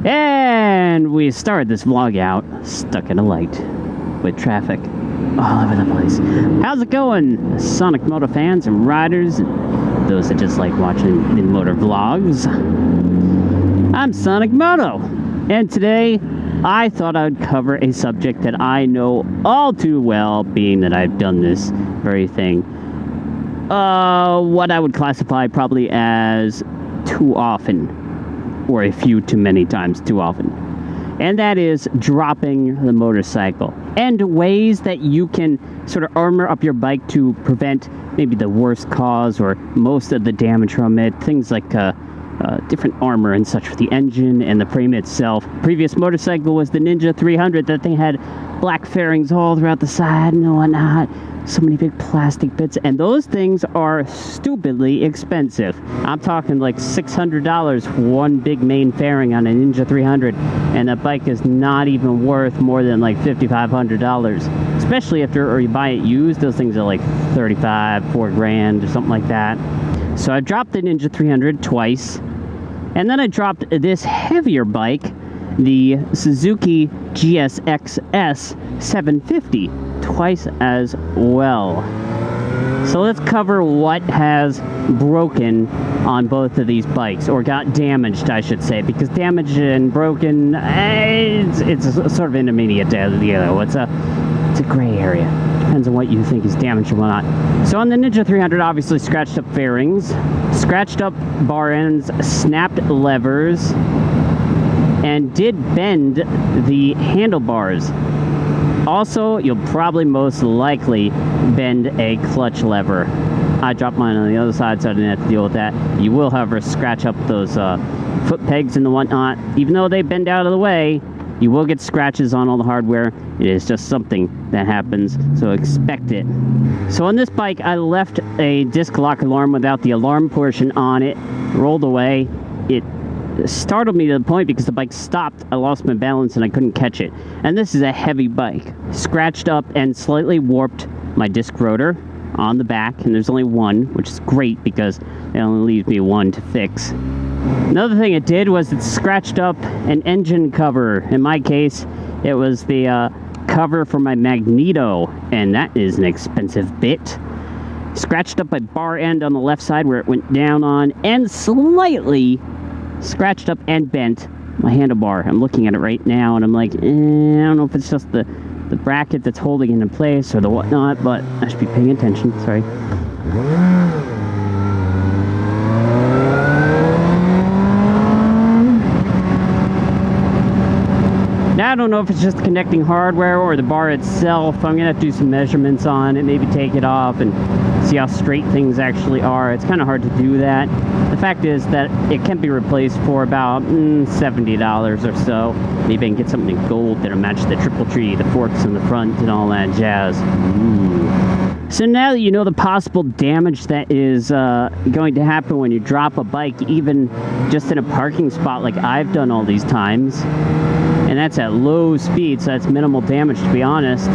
And we started this vlog out stuck in a light with traffic all over the place. How's it going, Sonic Moto fans and riders and those that just like watching the motor vlogs? I'm Sonic Moto, and today I thought I would cover a subject that I know all too well, being that I've done this very thing. What I would classify probably as too often, or a few too many times too often. And that is dropping the motorcycle, and ways that you can sort of armor up your bike to prevent maybe the worst cause or most of the damage from it. Things like different armor and such for the engine and the frame itself. Previous motorcycle was the Ninja 300. That thing had black fairings all throughout the side and whatnot. So many big plastic bits, and those things are stupidly expensive. I'm talking like $600 for one big main fairing on a Ninja 300, and that bike is not even worth more than like $5,500. Especially after you buy it used, those things are like 35, $4 grand or something like that. So I dropped the Ninja 300 twice, and then I dropped this heavier bike, the Suzuki GSX-S 750, twice as well. So let's cover what has broken on both of these bikes, or got damaged, I should say, because damaged and broken, it's a sort of intermediate to the other. It's a gray area. Depends on what you think is damaged or not. So on the Ninja 300, obviously scratched up fairings, scratched up bar ends, snapped levers, and did bend the handlebars. Also, you'll probably most likely bend a clutch lever. I dropped mine on the other side, so I didn't have to deal with that. You will, however, scratch up those foot pegs and the whatnot. Even though they bend out of the way, you will get scratches on all the hardware. It is just something that happens, so expect it. So on this bike, I left a disc lock alarm without the alarm portion on it. Rolled away. It startled me to the point because the bike stopped. I lost my balance and I couldn't catch it. And this is a heavy bike. Scratched up and slightly warped my disc rotor on the back, and there's only one, which is great because it only leaves me one to fix. Another thing it did was it scratched up an engine cover. In my case, it was the cover for my magneto, and that is an expensive bit. Scratched up my bar end on the left side where it went down on, and slightly scratched up and bent my handlebar. I'm looking at it right now and I'm like, I don't know if it's just the bracket that's holding it in place or the whatnot, but I should be paying attention. Sorry. Now I don't know if it's just connecting hardware or the bar itself. I'm gonna have to do some measurements on it, maybe take it off and see how straight things actually are. It's kind of hard to do that. The fact is that it can be replaced for about $70 or so. Maybe I can get something in gold that'll match the triple tree, the forks in the front, and all that jazz. Ooh. So now that you know the possible damage that is going to happen when you drop a bike, even just in a parking spot like I've done all these times, and that's at low speed, so that's minimal damage, to be honest.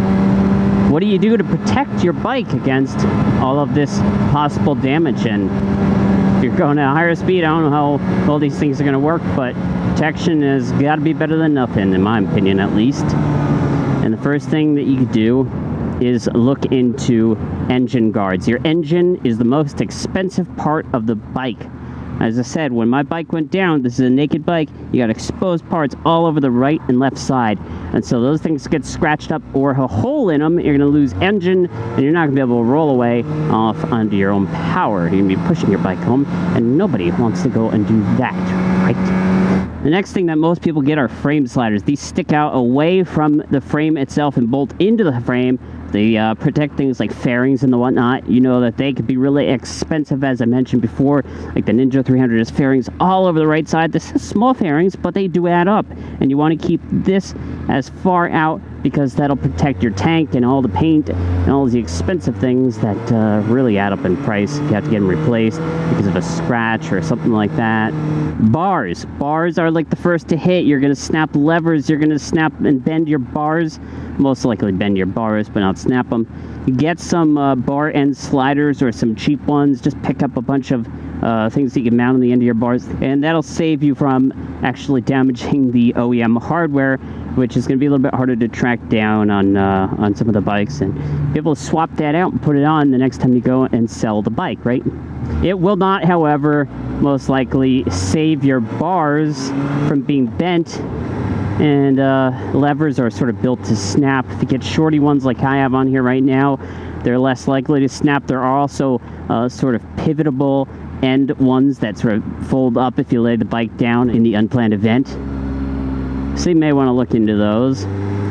What do you do to protect your bike against all of this possible damage? And if you're going at a higher speed, I don't know how all these things are going to work, but protection has got to be better than nothing, in my opinion at least. And the first thing that you could do is look into engine guards. Your engine is the most expensive part of the bike. As I said, when my bike went down, this is a naked bike, you got exposed parts all over the right and left side. And so those things get scratched up or a hole in them, you're going to lose engine, and you're not going to be able to roll away off onto your own power. You're going to be pushing your bike home, and nobody wants to go and do that, right? The next thing that most people get are frame sliders. These stick out away from the frame itself and bolt into the frame. They protect things like fairings and the whatnot. You know that they could be really expensive, as I mentioned before. Like the Ninja 300 has fairings all over the right side. This has small fairings, but they do add up. And you want to keep this as far out because that'll protect your tank and all the paint and all the expensive things that really add up in price if you have to get them replaced because of a scratch or something like that. Bars. Bars are like the first to hit. You're going to snap levers. You're going to snap and bend your bars. Most likely bend your bars, but not snap them. Get some bar end sliders or some cheap ones. Just pick up a bunch of things that you can mount on the end of your bars, and that'll save you from actually damaging the OEM hardware, which is going to be a little bit harder to track down on some of the bikes, and be able to swap that out and put it on the next time you go and sell the bike, right? It will not, however, most likely save your bars from being bent, and levers are sort of built to snap. If you get shorty ones like I have on here right now, they're less likely to snap. There are also sort of pivotable end ones that sort of fold up if you lay the bike down in the unplanned event. So you may want to look into those,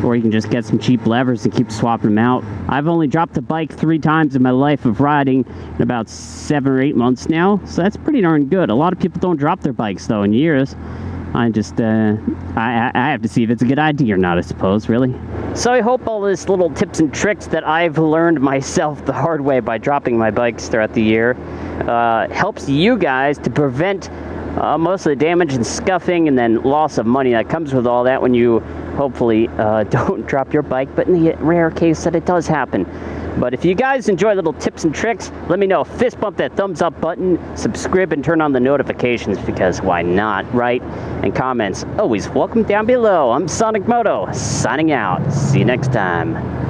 or you can just get some cheap levers and keep swapping them out. I've only dropped the bike 3 times in my life of riding in about 7 or 8 months now, so that's pretty darn good. A lot of people don't drop their bikes though in years. I just, I have to see if it's a good idea or not, I suppose, really. So I hope all this little tips and tricks that I've learned myself the hard way by dropping my bikes throughout the year helps you guys to prevent most of the damage and scuffing and then loss of money that comes with all that when you hopefully don't drop your bike, but in the rare case that it does happen. But if you guys enjoy little tips and tricks, let me know. Fist bump that thumbs up button, subscribe, and turn on the notifications, because why not, right? And comments always welcome down below. I'm Sonic Moto, signing out. See you next time.